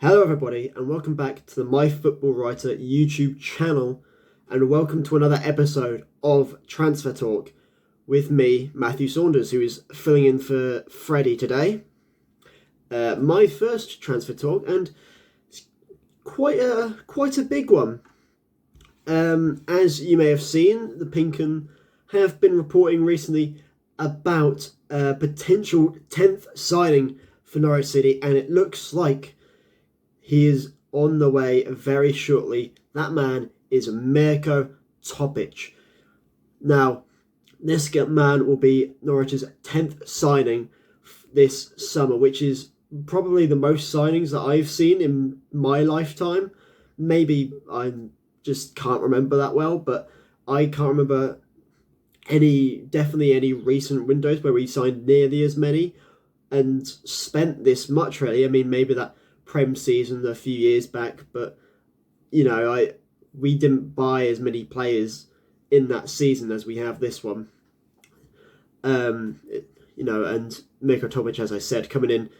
Hello everybody and welcome back to the MyFootballWriter YouTube channel, and welcome to another episode of Transfer Talk with me, Matthew Saunders, who is filling in for Freddie today. My first Transfer Talk, and it's quite a big one. As you may have seen, the Pink 'Un have been reporting recently about a potential 10th signing for Norwich City, and it looks like he is on the way very shortly. That man is Mirko Topic. Now, this man will be Norwich's 10th signing this summer, which is probably the most signings that I've seen in my lifetime. Maybe I just can't remember that well, but I can't remember definitely any recent windows where we signed nearly as many and spent this much, really. I mean, maybe that Prem season a few years back, but we didn't buy as many players in that season as we have this one. And Mirko Topic, as I said, coming in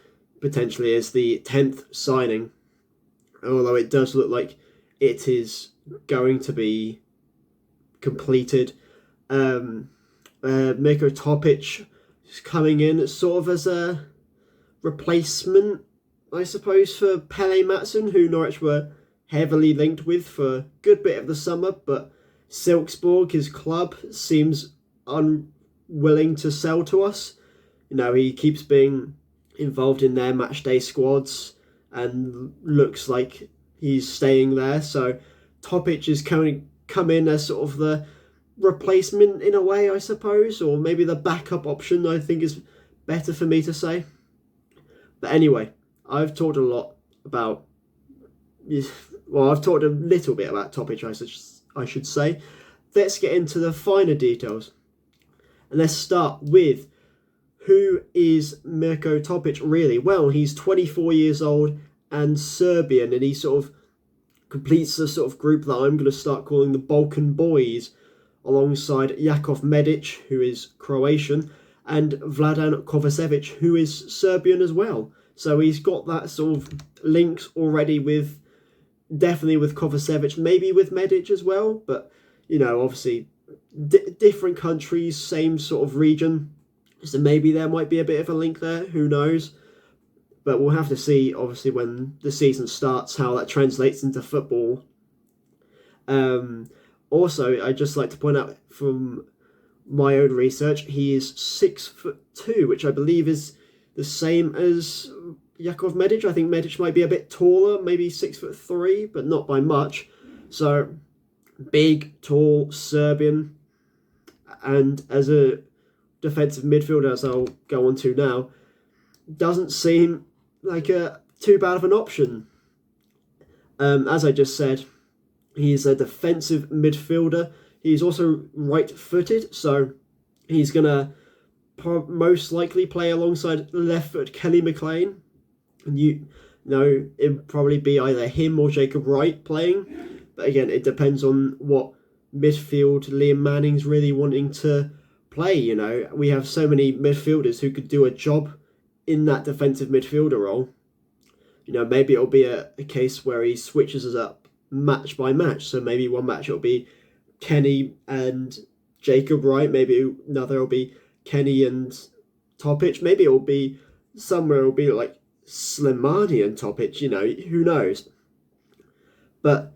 potentially as the 10th signing, although it does look like it is going to be completed. Mirko Topic is coming in sort of as a replacement, I suppose, for Pelle Mattsson, who Norwich were heavily linked with for a good bit of the summer, but Silkeborg, his club, seems unwilling to sell to us. He keeps being involved in their matchday squads and looks like he's staying there. So Topic is come in as sort of the replacement in a way, I suppose, or maybe the backup option, I think is better for me to say. But anyway, I've talked a little bit about Topic, I should say. Let's get into the finer details. And let's start with, who is Mirko Topic really? Well, he's 24 years old and Serbian, and he sort of completes the sort of group that I'm going to start calling the Balkan Boys, alongside Jakov Medic, who is Croatian, and Vladan Kovacevic, who is Serbian as well. So he's got that sort of links already definitely with Kovacevic, maybe with Medic as well. But, obviously different countries, same sort of region. So maybe there might be a bit of a link there, who knows. But we'll have to see, obviously, when the season starts, how that translates into football. Also, I'd just like to point out from my own research, he is 6'2", which I believe is the same as Jakov Medic. I think Medic might be a bit taller, maybe 6'3", but not by much. So, big, tall, Serbian. And as a defensive midfielder, as I'll go on to now, doesn't seem like too bad of an option. As I just said, he's a defensive midfielder. He's also right-footed, so he's going to most likely play alongside left-foot Kelly McLean. And it'd probably be either him or Jacob Wright playing. But again, it depends on what midfield Liam Manning's really wanting to play. We have so many midfielders who could do a job in that defensive midfielder role. Maybe it'll be a case where he switches us up match by match. So maybe one match it'll be Kenny and Jacob Wright. Maybe another will be Kenny and Topic. Maybe it'll be somewhere it'll be like Slimani and Topic. Who knows? But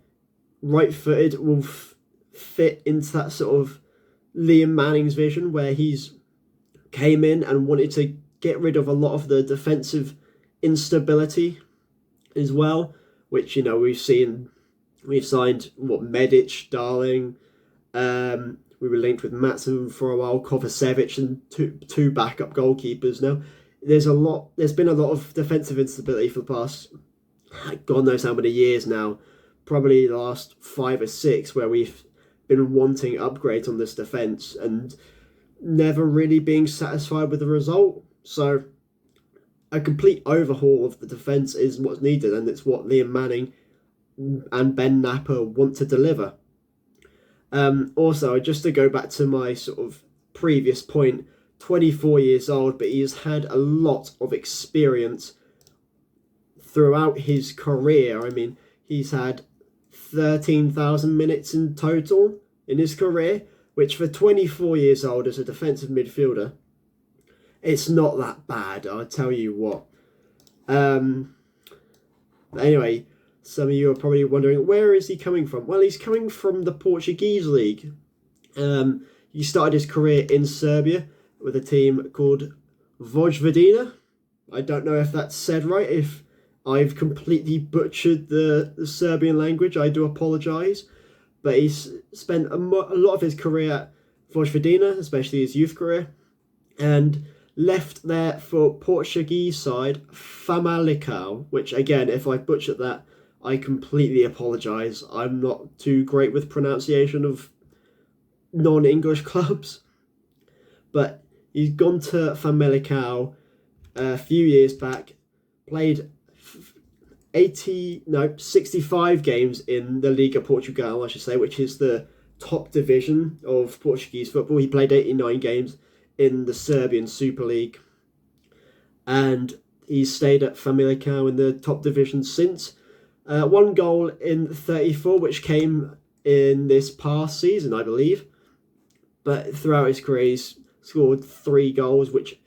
right-footed will fit into that sort of Liam Manning's vision, where he's came in and wanted to get rid of a lot of the defensive instability as well, which we've signed Medic, Darling. We were linked with Mattsson for a while, Kovacevic, and two backup goalkeepers. Now, there's been a lot of defensive instability for the past, God knows how many years now, probably the last 5 or 6, where we've been wanting upgrades on this defence and never really being satisfied with the result. So a complete overhaul of the defence is what's needed, and it's what Liam Manning and Ben Napper want to deliver. Also, just to go back to my sort of previous point, 24 years old, but he has had a lot of experience throughout his career. I mean, he's had 13,000 minutes in total in his career, which for 24 years old as a defensive midfielder, it's not that bad, I'll tell you what. Anyway, some of you are probably wondering, where is he coming from? Well, he's coming from the Portuguese league. He started his career in Serbia with a team called Vojvodina. I don't know if that's said right. If I've completely butchered the Serbian language, I do apologise. But he's spent a lot of his career at Vojvodina, especially his youth career, and left there for Portuguese side Famalicao, which again, if I butchered that, I completely apologise. I'm not too great with pronunciation of non-English clubs. But he's gone to Famalicao a few years back, played 65 games in the Liga Portugal, I should say, which is the top division of Portuguese football. He played 89 games in the Serbian Super League, and he's stayed at Famalicao in the top division since. 1 goal in 34, which came in this past season, I believe. But throughout his career, he's scored 3 goals, which,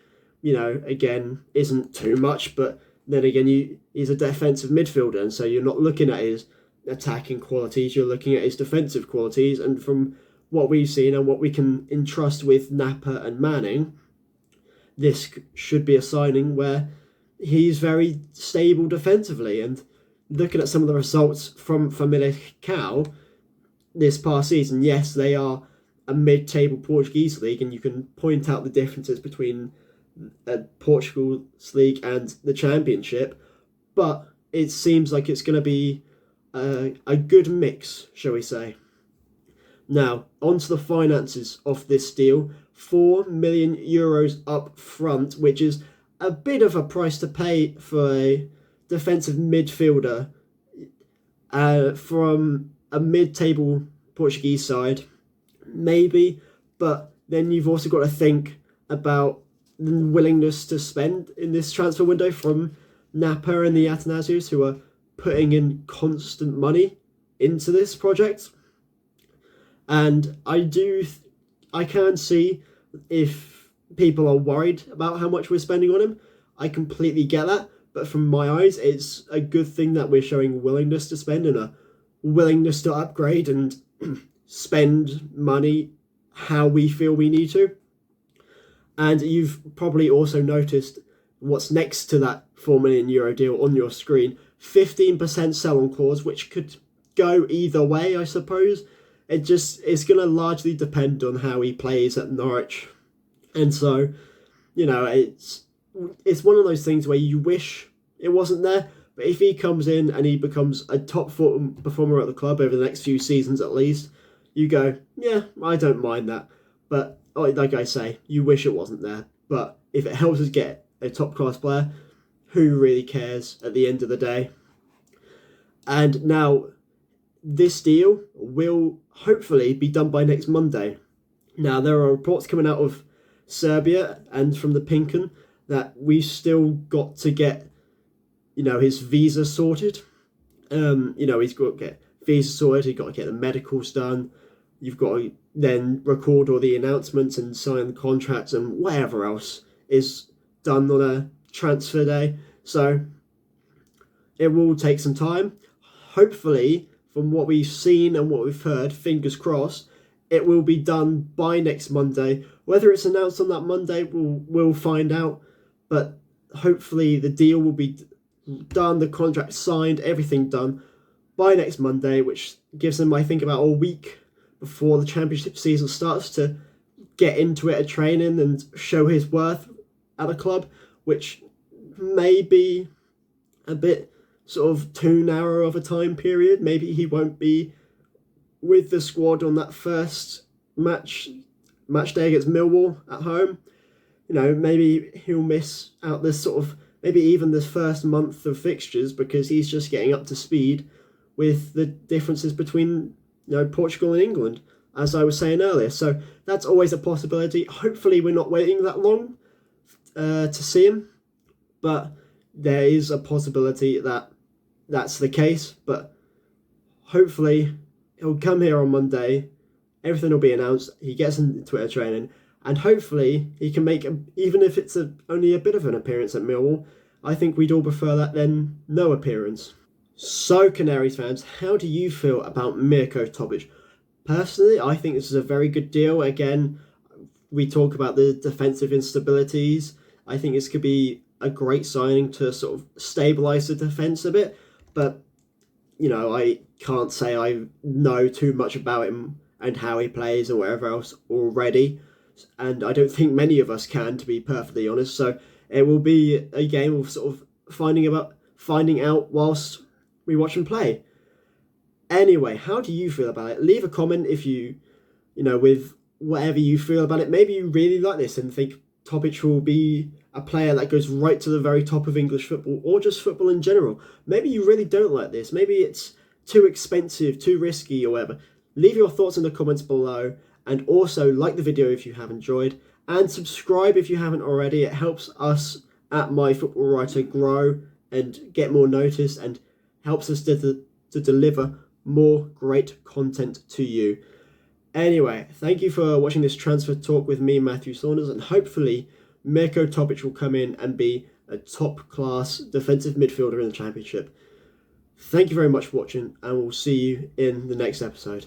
again, isn't too much. But then again, he's a defensive midfielder, and so you're not looking at his attacking qualities, you're looking at his defensive qualities. And from what we've seen and what we can entrust with Napa and Manning, this should be a signing where he's very stable defensively. And looking at some of the results from Famalicao this past season, yes, they are a mid-table Portuguese league, and you can point out the differences between Portugal's league and the Championship, but it seems like it's going to be a good mix, shall we say. Now, onto the finances of this deal. 4 million euros up front, which is a bit of a price to pay for a defensive midfielder from a mid-table Portuguese side, maybe, but then you've also got to think about the willingness to spend in this transfer window from Napa and the Atanassios, who are putting in constant money into this project. And I can see if people are worried about how much we're spending on him. I completely get that, but from my eyes, it's a good thing that we're showing willingness to spend and a willingness to upgrade and spend money how we feel we need to. And you've probably also noticed what's next to that 4 million euro deal on your screen. 15% sell-on clause, which could go either way, I suppose. It's going to largely depend on how he plays at Norwich. And so, it's one of those things where you wish it wasn't there, but if he comes in and he becomes a top performer at the club over the next few seasons at least, you go, yeah, I don't mind that. But like I say, you wish it wasn't there. But if it helps us get a top-class player, who really cares at the end of the day? And now, this deal will hopefully be done by next Monday. Now, there are reports coming out of Serbia and from the Pinken that we've still got to get, his visa sorted. He's got to get visa sorted, he's got to get the medicals done. You've got to then record all the announcements and sign the contracts and whatever else is done on a transfer day. So it will take some time. Hopefully, from what we've seen and what we've heard, fingers crossed, it will be done by next Monday. Whether it's announced on that Monday, we'll find out. But hopefully the deal will be done, the contract signed, everything done by next Monday, which gives them, I think, about a week before the championship season starts to get into it at training and show his worth at the club, which may be a bit sort of too narrow of a time period. Maybe he won't be with the squad on that first match day against Millwall at home. Maybe he'll miss out this sort of, maybe even this first month of fixtures because he's just getting up to speed with the differences between Portugal and England, as I was saying earlier. So that's always a possibility. Hopefully we're not waiting that long to see him. But there is a possibility that that's the case, but hopefully he'll come here on Monday, everything will be announced, he gets into Twitter training, and hopefully he can make, even if it's only a bit of an appearance at Millwall. I think we'd all prefer that than no appearance. So, Canaries fans, how do you feel about Mirko Topic? Personally, I think this is a very good deal. Again, we talk about the defensive instabilities. I think this could be a great signing to sort of stabilise the defence a bit. But, I can't say I know too much about him and how he plays or whatever else already. And I don't think many of us can, to be perfectly honest. So it will be a game of sort of finding out whilst we watch him play. Anyway, how do you feel about it? Leave a comment if with whatever you feel about it. Maybe you really like this and think Topic will be a player that goes right to the very top of English football, or just football in general. Maybe you really don't like this. Maybe it's too expensive, too risky, or whatever. Leave your thoughts in the comments below, and also like the video if you have enjoyed, and subscribe if you haven't already. It helps us at MyFootballWriter grow and get more noticed, and helps us to deliver more great content to you. Anyway, thank you for watching this transfer talk with me, Matthew Saunders, and hopefully Mirko Topic will come in and be a top-class defensive midfielder in the Championship. Thank you very much for watching, and we'll see you in the next episode.